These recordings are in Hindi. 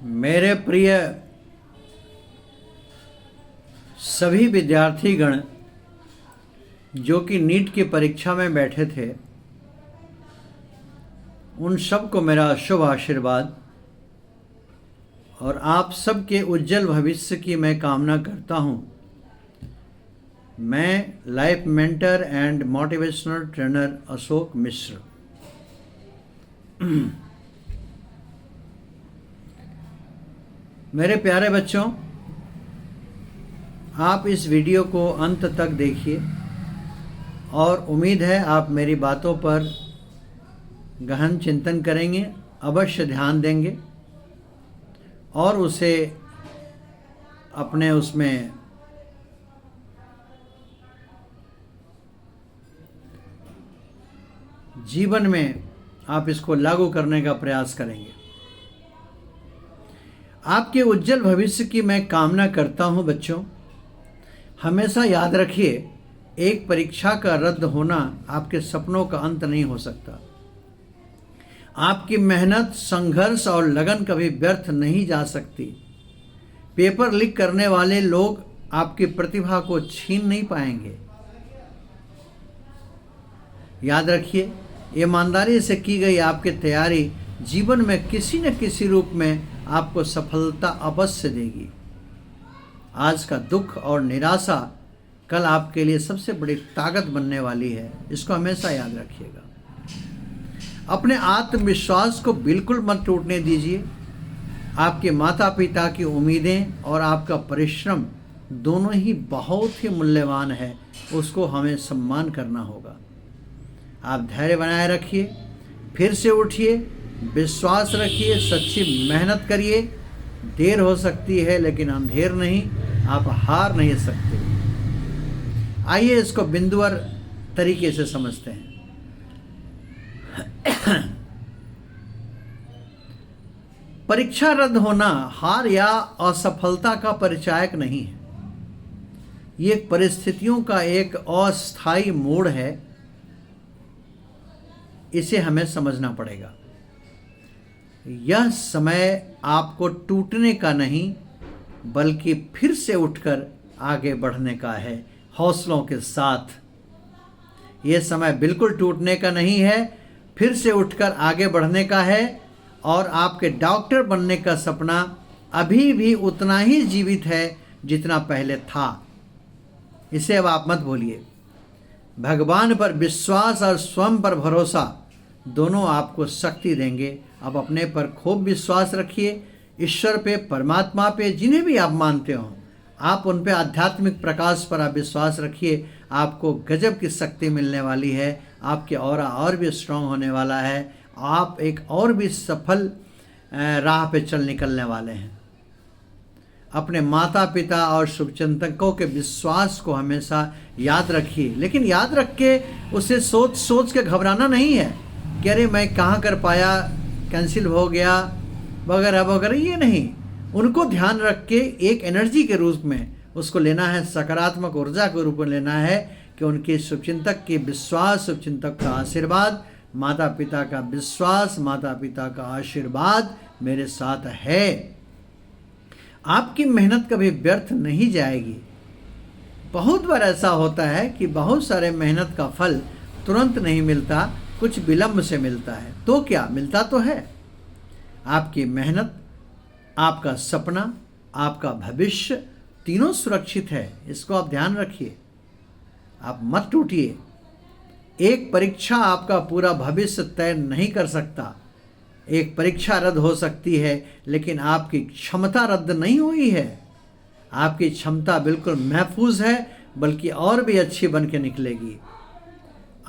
मेरे प्रिय सभी विद्यार्थीगण जो कि नीट की परीक्षा में बैठे थे, उन सबको मेरा शुभ आशीर्वाद और आप सबके उज्जवल भविष्य की मैं कामना करता हूँ। मैं life mentor and motivational trainer Ashok Mishra. मेरे प्यारे बच्चों, आप इस वीडियो को अंत तक देखिए और उम्मीद है आप मेरी बातों पर गहन चिंतन करेंगे, अवश्य ध्यान देंगे और उसे अपने उसमें जीवन में आप इसको लागू करने का प्रयास करेंगे। आपके उज्जवल भविष्य की मैं कामना करता हूं। बच्चों, हमेशा याद रखिए, एक परीक्षा का रद्द होना आपके सपनों का अंत नहीं हो सकता। आपकी मेहनत, संघर्ष और लगन कभी व्यर्थ नहीं जा सकती। पेपर लीक करने वाले लोग आपकी प्रतिभा को छीन नहीं पाएंगे। याद रखिए, ईमानदारी से की गई आपकी तैयारी जीवन में किसी न किसी रूप में आपको सफलता अवश्य देगी। आज का दुख और निराशा कल आपके लिए सबसे बड़ी ताकत बनने वाली है, इसको हमेशा याद रखिएगा। अपने आत्मविश्वास को बिल्कुल मत टूटने दीजिए। आपके माता पिता की उम्मीदें और आपका परिश्रम दोनों ही बहुत ही मूल्यवान है, उसको हमें सम्मान करना होगा। आप धैर्य बनाए रखिए, फिर से उठिए, विश्वास रखिए, सच्ची मेहनत करिए। देर हो सकती है लेकिन अंधेर नहीं, आप हार नहीं सकते। आइए इसको बिंदुवार तरीके से समझते हैं। परीक्षा रद्द होना हार या असफलता का परिचायक नहीं है। ये परिस्थितियों का एक अस्थायी मोड़ है, इसे हमें समझना पड़ेगा। यह समय आपको टूटने का नहीं बल्कि फिर से उठकर आगे बढ़ने का है, हौसलों के साथ। यह समय बिल्कुल टूटने का नहीं है, फिर से उठकर आगे बढ़ने का है। और आपके डॉक्टर बनने का सपना अभी भी उतना ही जीवित है जितना पहले था। इसे अब आप मत भूलिए। भगवान पर विश्वास और स्वयं पर भरोसा दोनों आपको शक्ति देंगे। आप अपने पर खूब विश्वास रखिए, ईश्वर पे, परमात्मा पे, जिन्हें भी आप मानते हो, आप उन पे आध्यात्मिक प्रकाश पर आप विश्वास रखिए। आपको गजब की शक्ति मिलने वाली है, आपके ऑरा और भी स्ट्रांग होने वाला है, आप एक और भी सफल राह पे चल निकलने वाले हैं। अपने माता पिता और शुभचिंतकों के विश्वास को हमेशा याद रखिए, लेकिन याद रख के उसे सोच सोच के घबराना नहीं है कि अरे मैं कहाँ कर पाया, कैंसिल हो गया वगैरह वगैरह, ये नहीं। उनको ध्यान रख के एक एनर्जी के रूप में उसको लेना है, सकारात्मक ऊर्जा के रूप में लेना है कि उनके शुभचिंतक के विश्वास, शुभचिंतक का आशीर्वाद, माता पिता का विश्वास, माता पिता का आशीर्वाद मेरे साथ है। आपकी मेहनत कभी व्यर्थ नहीं जाएगी। बहुत बार ऐसा होता है कि बहुत सारे मेहनत का फल तुरंत नहीं मिलता, कुछ विलंब से मिलता है। तो क्या मिलता तो है। आपकी मेहनत, आपका सपना, आपका भविष्य तीनों सुरक्षित है, इसको आप ध्यान रखिए। आप मत टूटिए। एक परीक्षा आपका पूरा भविष्य तय नहीं कर सकता। एक परीक्षा रद्द हो सकती है लेकिन आपकी क्षमता रद्द नहीं हुई है। आपकी क्षमता बिल्कुल महफूज है, बल्कि और भी अच्छी बन के निकलेगी।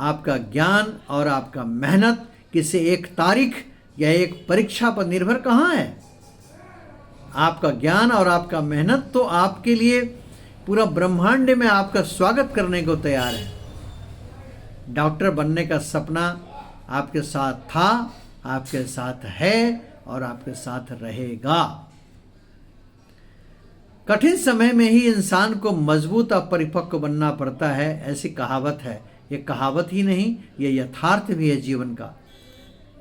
आपका ज्ञान और आपका मेहनत किसी एक तारीख या एक परीक्षा पर निर्भर कहाँ है। आपका ज्ञान और आपका मेहनत तो आपके लिए पूरा ब्रह्मांड में आपका स्वागत करने को तैयार है। डॉक्टर बनने का सपना आपके साथ था, आपके साथ है और आपके साथ रहेगा। कठिन समय में ही इंसान को मजबूत और परिपक्व बनना पड़ता है, ऐसी कहावत है। ये कहावत ही नहीं, ये यथार्थ भी है जीवन का।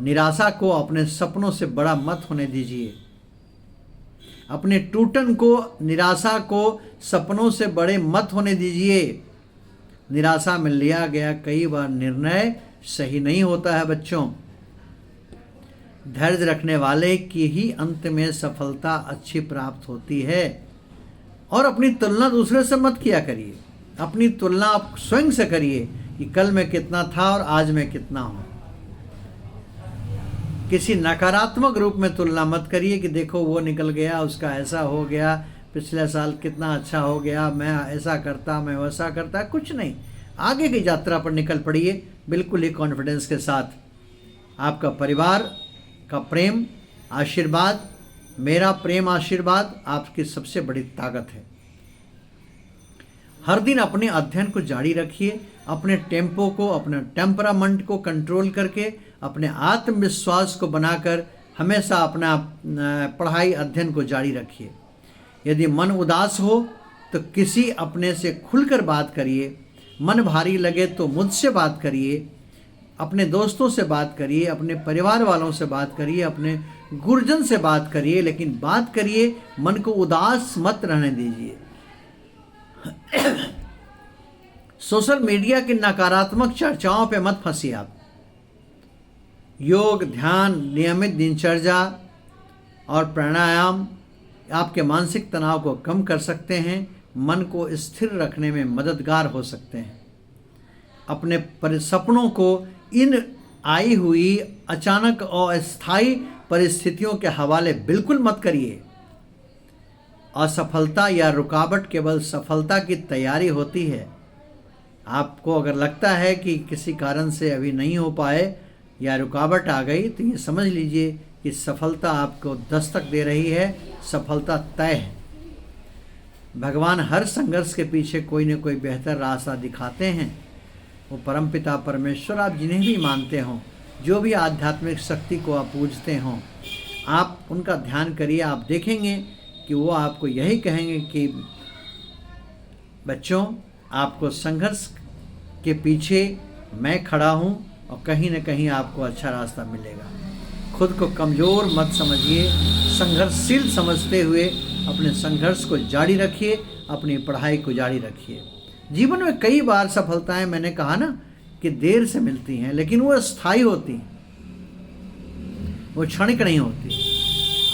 निराशा को अपने सपनों से बड़ा मत होने दीजिए। अपने टूटन को, निराशा को सपनों से बड़े मत होने दीजिए। निराशा में लिया गया कई बार निर्णय सही नहीं होता है बच्चों। धैर्य रखने वाले की ही अंत में सफलता अच्छी प्राप्त होती है। और अपनी तुलना दूसरे से मत किया करिए, अपनी तुलना आप स्वयं से करिए कि कल मैं कितना था और आज मैं कितना हूँ। किसी नकारात्मक रूप में तुलना मत करिए कि देखो वो निकल गया, उसका ऐसा हो गया, पिछले साल कितना अच्छा हो गया, मैं ऐसा करता, मैं वैसा करता। कुछ नहीं, आगे की यात्रा पर निकल पड़िए बिल्कुल ही कॉन्फिडेंस के साथ। आपका परिवार का प्रेम आशीर्वाद, मेरा प्रेम आशीर्वाद आपकी सबसे बड़ी ताकत है। हर दिन अपने अध्ययन को जारी रखिए, अपने टेम्पो को, अपने टेम्परामेंट को कंट्रोल करके, अपने आत्मविश्वास को बनाकर हमेशा अपना पढ़ाई अध्ययन को जारी रखिए। यदि मन उदास हो तो किसी अपने से खुलकर बात करिए, मन भारी लगे तो मुझसे बात करिए, अपने दोस्तों से बात करिए, अपने परिवार वालों से बात करिए, अपने गुरुजन से बात करिए, लेकिन बात करिए, मन को उदास मत रहने दीजिए। सोशल मीडिया की नकारात्मक चर्चाओं पे मत फंसिए आप। योग, ध्यान, नियमित दिनचर्या और प्राणायाम आपके मानसिक तनाव को कम कर सकते हैं, मन को स्थिर रखने में मददगार हो सकते हैं। अपने सपनों को इन आई हुई अचानक और अस्थायी परिस्थितियों के हवाले बिल्कुल मत करिए। असफलता या रुकावट केवल सफलता की तैयारी होती है। आपको अगर लगता है कि किसी कारण से अभी नहीं हो पाए या रुकावट आ गई, तो ये समझ लीजिए कि सफलता आपको दस्तक दे रही है, सफलता तय है। भगवान हर संघर्ष के पीछे कोई न कोई बेहतर रास्ता दिखाते हैं। वो परमपिता परमेश्वर, आप जिन्हें भी मानते हों, जो भी आध्यात्मिक शक्ति को आप पूजते हों, आप उनका ध्यान करिए। आप देखेंगे कि वो आपको यही कहेंगे कि बच्चों, आपको संघर्ष के पीछे मैं खड़ा हूँ और कहीं न कहीं आपको अच्छा रास्ता मिलेगा। खुद को कमज़ोर मत समझिए, संघर्षशील समझते हुए अपने संघर्ष को जारी रखिए, अपनी पढ़ाई को जारी रखिए। जीवन में कई बार सफलताएं, मैंने कहा ना कि देर से मिलती हैं, लेकिन वो अस्थायी होती हैं, वो क्षणिक नहीं होती।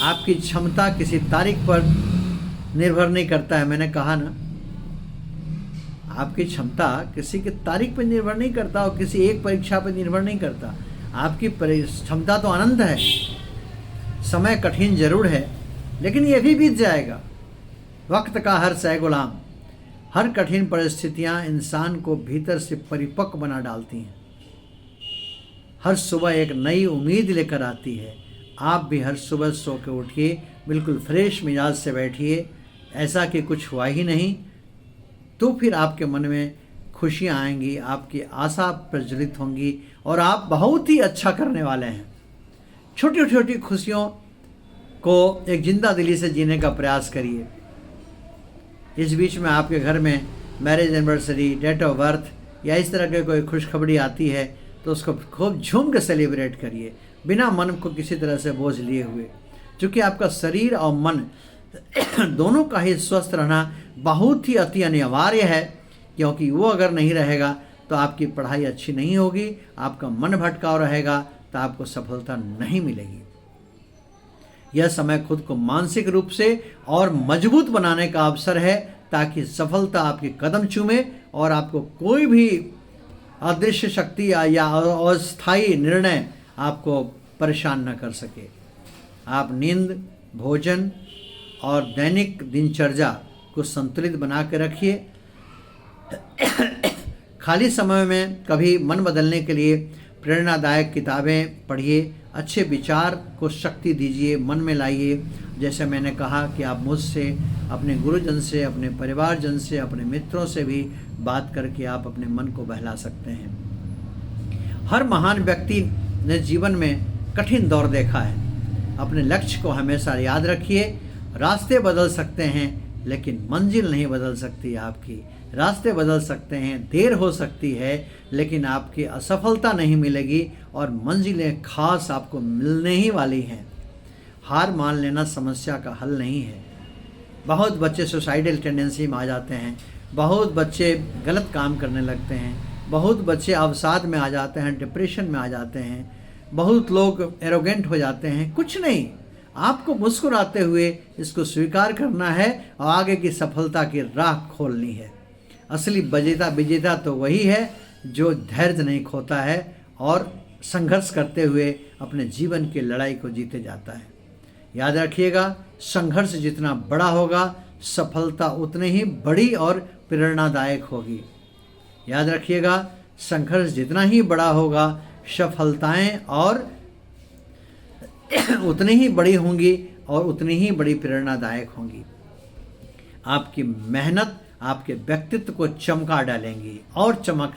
आपकी क्षमता किसी तारीख पर निर्भर नहीं करता है। मैंने कहा ना, आपकी क्षमता किसी की तारीख पर निर्भर नहीं करता और किसी एक परीक्षा पर निर्भर नहीं करता। आपकी क्षमता तो अनंत है। समय कठिन जरूर है, लेकिन ये भी बीत जाएगा। वक्त का हर सह गुलाम। हर कठिन परिस्थितियां इंसान को भीतर से परिपक्व बना डालती हैं। हर सुबह एक नई उम्मीद लेकर आती है। आप भी हर सुबह सो के उठिए, बिल्कुल फ्रेश मिजाज से बैठिए, ऐसा कि कुछ हुआ ही नहीं, तो फिर आपके मन में खुशियाँ आएंगी, आपकी आशा प्रज्वलित होंगी और आप बहुत ही अच्छा करने वाले हैं। छोटी छोटी खुशियों को एक जिंदा दिली से जीने का प्रयास करिए। इस बीच में आपके घर में marriage anniversary, date of birth या इस तरह की कोई खुशखबरी आती है तो उसको खूब झूम के सेलिब्रेट करिए, बिना मन को किसी तरह से बोझ लिए हुए। क्योंकि आपका शरीर और मन दोनों का ही स्वस्थ रहना बहुत ही अति अनिवार्य है, क्योंकि वो अगर नहीं रहेगा तो आपकी पढ़ाई अच्छी नहीं होगी, आपका मन भटकाव रहेगा तो आपको सफलता नहीं मिलेगी। यह समय खुद को मानसिक रूप से और मजबूत बनाने का अवसर है, ताकि सफलता आपके कदम चूमे और आपको कोई भी अदृश्य शक्ति या अस्थायी निर्णय आपको परेशान न कर सके। आप नींद, भोजन और दैनिक दिनचर्या को संतुलित बना के रखिए। खाली समय में कभी मन बदलने के लिए प्रेरणादायक किताबें पढ़िए, अच्छे विचार को शक्ति दीजिए, मन में लाइए। जैसे मैंने कहा कि आप मुझसे, अपने गुरुजन से, अपने परिवारजन से, अपने मित्रों से भी बात करके आप अपने मन को बहला सकते हैं। हर महान व्यक्ति ने जीवन में कठिन दौर देखा है। अपने लक्ष्य को हमेशा याद रखिए। रास्ते बदल सकते हैं, लेकिन मंजिल नहीं बदल सकती आपकी। रास्ते बदल सकते हैं, देर हो सकती है, लेकिन आपकी असफलता नहीं मिलेगी और मंजिलें खास आपको मिलने ही वाली हैं। हार मान लेना समस्या का हल नहीं है। बहुत बच्चे सुसाइडल टेंडेंसी में आ जाते हैं, बहुत बच्चे गलत काम करने लगते हैं, बहुत बच्चे अवसाद में आ जाते हैं, डिप्रेशन में आ जाते हैं, बहुत लोग एरोगेंट हो जाते हैं। कुछ नहीं, आपको मुस्कुराते हुए इसको स्वीकार करना है और आगे की सफलता की राह खोलनी है। असली विजेता तो वही है जो धैर्य नहीं खोता है और संघर्ष करते हुए अपने जीवन की लड़ाई को जीते जाता है। याद रखिएगा, संघर्ष जितना बड़ा होगा सफलता उतनी ही बड़ी और प्रेरणादायक होगी। याद रखिएगा, संघर्ष जितना ही बड़ा होगा सफलताएं और उतनी ही बड़ी होंगी और उतनी ही बड़ी प्रेरणादायक होंगी। आपकी मेहनत आपके व्यक्तित्व को चमका डालेंगी और चमक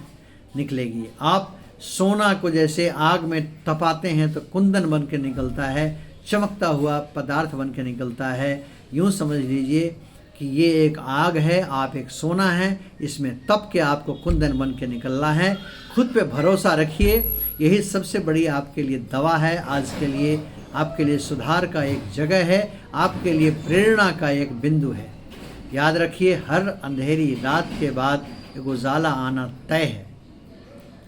निकलेगी। आप सोना को जैसे आग में तपाते हैं तो कुंदन बन के निकलता है, चमकता हुआ पदार्थ बन के निकलता है। यूँ समझ लीजिए कि ये एक आग है, आप एक सोना है, इसमें तप के आपको कुंदन बन के निकलना है। खुद पे भरोसा रखिए, यही सबसे बड़ी आपके लिए दवा है। आज के लिए आपके लिए सुधार का एक जगह है, आपके लिए प्रेरणा का एक बिंदु है। याद रखिए, हर अंधेरी रात के बाद एक उजाला आना तय है।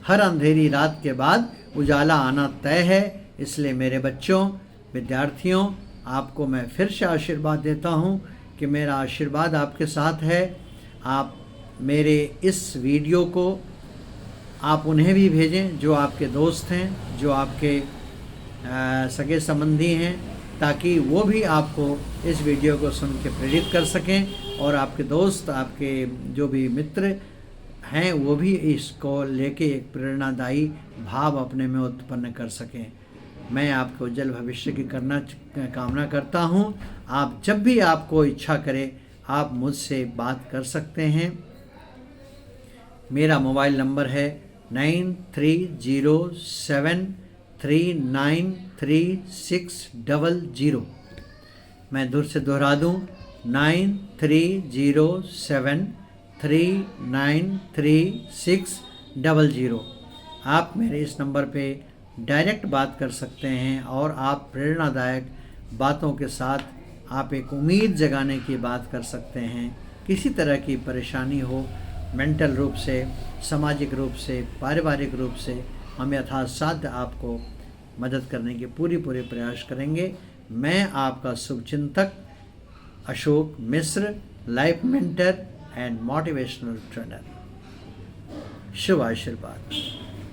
हर अंधेरी रात के बाद उजाला आना तय है। इसलिए मेरे बच्चों, विद्यार्थियों, आपको मैं फिर से आशीर्वाद देता हूँ कि मेरा आशीर्वाद आपके साथ है। आप मेरे इस वीडियो को आप उन्हें भी भेजें जो आपके दोस्त हैं, जो आपके सगे संबंधी हैं, ताकि वो भी आपको इस वीडियो को सुन के प्रेरित कर सकें और आपके दोस्त, आपके जो भी मित्र हैं वो भी इसको लेके एक प्रेरणादायी भाव अपने में उत्पन्न कर सकें। मैं आपको उज्जवल भविष्य की कामना करता हूँ। आप जब भी आपको इच्छा करे आप मुझसे बात कर सकते हैं। मेरा मोबाइल नंबर है 9307393600। मैं दूर से दोहरा दूँ, 9307393600। आप मेरे इस नंबर पे डायरेक्ट बात कर सकते हैं और आप प्रेरणादायक बातों के साथ आप एक उम्मीद जगाने की बात कर सकते हैं। किसी तरह की परेशानी हो, मेंटल रूप से, सामाजिक रूप से, पारिवारिक रूप से, हम यथासाध्य आपको मदद करने के पूरे प्रयास करेंगे। मैं आपका शुभचिंतक Ashok Mishra, life mentor and motivational trainer. शुभ आशीर्वाद।